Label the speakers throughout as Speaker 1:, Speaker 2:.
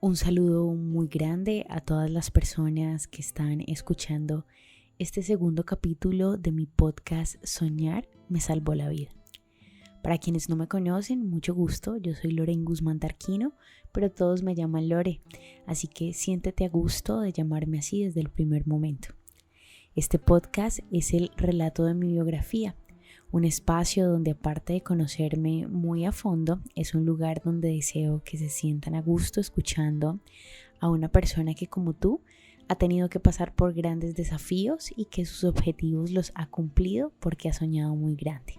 Speaker 1: Un saludo muy grande a todas las personas que están escuchando este segundo capítulo de mi podcast Soñar me salvó la vida. Para quienes no me conocen, mucho gusto, yo soy Loren Guzmán Tarquino, pero todos me llaman Lore, así que siéntete a gusto de llamarme así desde el primer momento. Este podcast es el relato de mi biografía, un espacio donde aparte de conocerme muy a fondo, es un lugar donde deseo que se sientan a gusto escuchando a una persona que como tú ha tenido que pasar por grandes desafíos y que sus objetivos los ha cumplido porque ha soñado muy grande.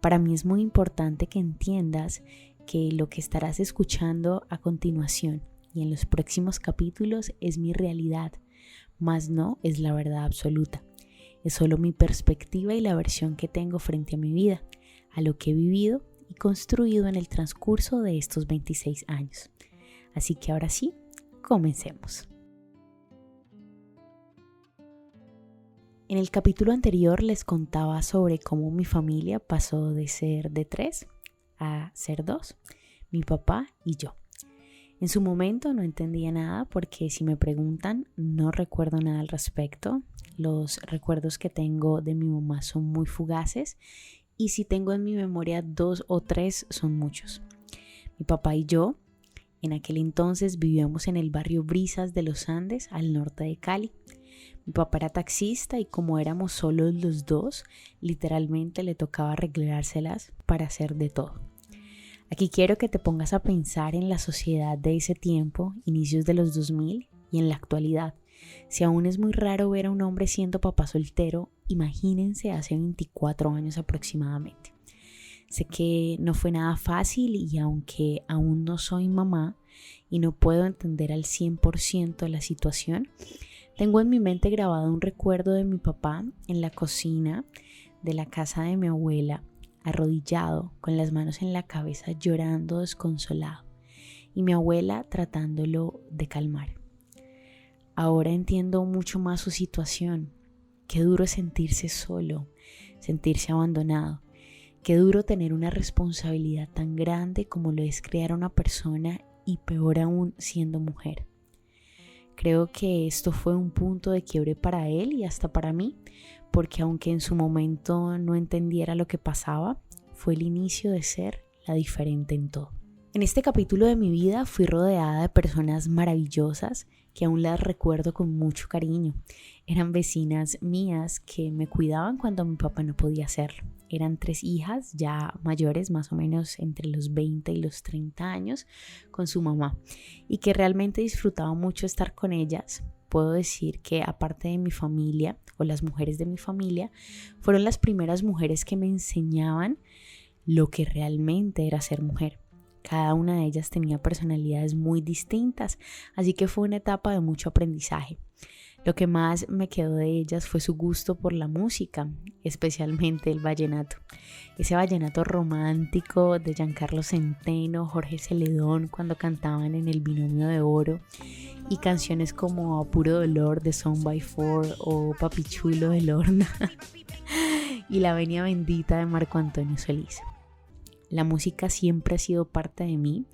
Speaker 1: Para mí es muy importante que entiendas que lo que estarás escuchando a continuación y en los próximos capítulos es mi realidad, mas no es la verdad absoluta. Es solo mi perspectiva y la versión que tengo frente a mi vida, a lo que he vivido y construido en el transcurso de estos 26 años. Así que ahora sí, comencemos. En el capítulo anterior les contaba sobre cómo mi familia pasó de ser de 3 a ser 2, mi papá y yo. En su momento no entendía nada porque si me preguntan no recuerdo nada al respecto. Los recuerdos que tengo de mi mamá son muy fugaces y si tengo en mi memoria 2 o 3 son muchos. Mi papá y yo en aquel entonces vivíamos en el barrio Brisas de los Andes al norte de Cali. Mi papá era taxista y como éramos solos los dos, literalmente le tocaba arreglárselas para hacer de todo. Aquí quiero que te pongas a pensar en la sociedad de ese tiempo, inicios de los 2000 y en la actualidad. Si aún es muy raro ver a un hombre siendo papá soltero, imagínense hace 24 años aproximadamente. Sé que no fue nada fácil y aunque aún no soy mamá y no puedo entender al 100% la situación, tengo en mi mente grabado un recuerdo de mi papá en la cocina de la casa de mi abuela, arrodillado, con las manos en la cabeza, llorando desconsolado, y mi abuela tratándolo de calmar. Ahora entiendo mucho más su situación. Qué duro es sentirse solo, sentirse abandonado. Qué duro tener una responsabilidad tan grande como lo es criar a una persona y peor aún siendo mujer. Creo que esto fue un punto de quiebre para él y hasta para mí, porque aunque en su momento no entendiera lo que pasaba, fue el inicio de ser la diferente en todo. En este capítulo de mi vida fui rodeada de personas maravillosas que aún las recuerdo con mucho cariño. Eran vecinas mías que me cuidaban cuando mi papá no podía hacerlo. Eran 3 hijas ya mayores, más o menos entre los 20 y los 30 años, con su mamá y que realmente disfrutaba mucho estar con ellas. Puedo decir que aparte de mi familia o las mujeres de mi familia, fueron las primeras mujeres que me enseñaban lo que realmente era ser mujer. Cada una de ellas tenía personalidades muy distintas, así que fue una etapa de mucho aprendizaje. Lo que más me quedó de ellas fue su gusto por la música, especialmente el vallenato. Ese vallenato romántico de Giancarlo Centeno, Jorge Celedón cuando cantaban en El Binomio de Oro y canciones como A Puro Dolor de Son by Four o Papi Chulo de Lorna y La Venia Bendita de Marco Antonio Solís. La música siempre ha sido parte de mí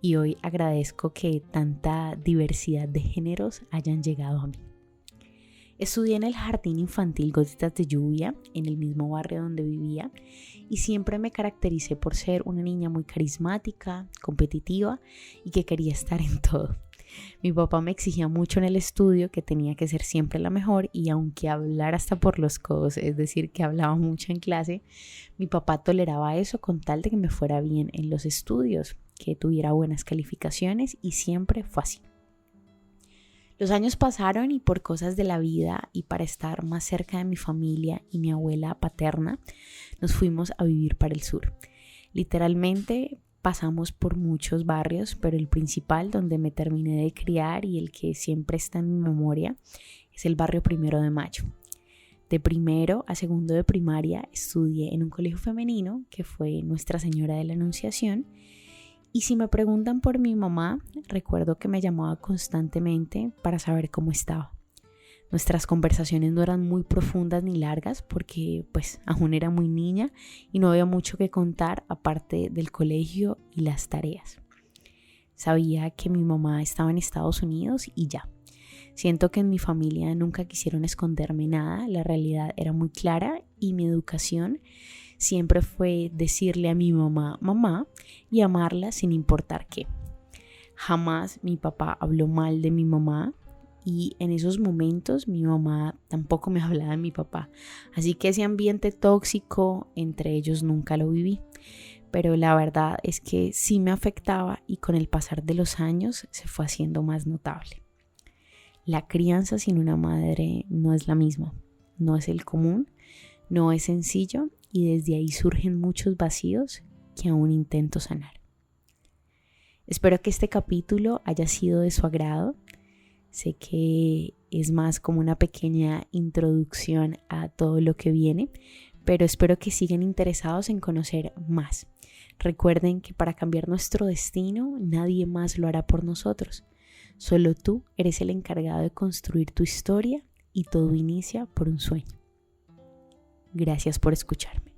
Speaker 1: y hoy agradezco que tanta diversidad de géneros hayan llegado a mí. Estudié en el jardín infantil Gotitas de Lluvia, en el mismo barrio donde vivía, y siempre me caractericé por ser una niña muy carismática, competitiva y que quería estar en todo. Mi papá me exigía mucho en el estudio que tenía que ser siempre la mejor y aunque hablara hasta por los codos, es decir, que hablaba mucho en clase, mi papá toleraba eso con tal de que me fuera bien en los estudios, que tuviera buenas calificaciones y siempre fue así. Los años pasaron y por cosas de la vida y para estar más cerca de mi familia y mi abuela paterna, nos fuimos a vivir para el sur. Literalmente pasamos por muchos barrios, pero el principal donde me terminé de criar y el que siempre está en mi memoria es el barrio 1 de Mayo. De primero a segundo de primaria estudié en un colegio femenino que fue Nuestra Señora de la Anunciación. Y si me preguntan por mi mamá, recuerdo que me llamaba constantemente para saber cómo estaba. Nuestras conversaciones no eran muy profundas ni largas porque pues aún era muy niña y no había mucho que contar aparte del colegio y las tareas. Sabía que mi mamá estaba en Estados Unidos y ya. Siento que en mi familia nunca quisieron esconderme nada, la realidad era muy clara y mi educación siempre fue decirle a mi mamá, mamá, y amarla sin importar qué. Jamás mi papá habló mal de mi mamá y en esos momentos mi mamá tampoco me hablaba de mi papá. Así que ese ambiente tóxico entre ellos nunca lo viví. Pero la verdad es que sí me afectaba y con el pasar de los años se fue haciendo más notable. La crianza sin una madre no es la misma, no es el común, no es sencillo y desde ahí surgen muchos vacíos que aún intento sanar. Espero que este capítulo haya sido de su agrado. Sé que es más como una pequeña introducción a todo lo que viene, pero espero que sigan interesados en conocer más. Recuerden que para cambiar nuestro destino, nadie más lo hará por nosotros. Solo tú eres el encargado de construir tu historia y todo inicia por un sueño. Gracias por escucharme.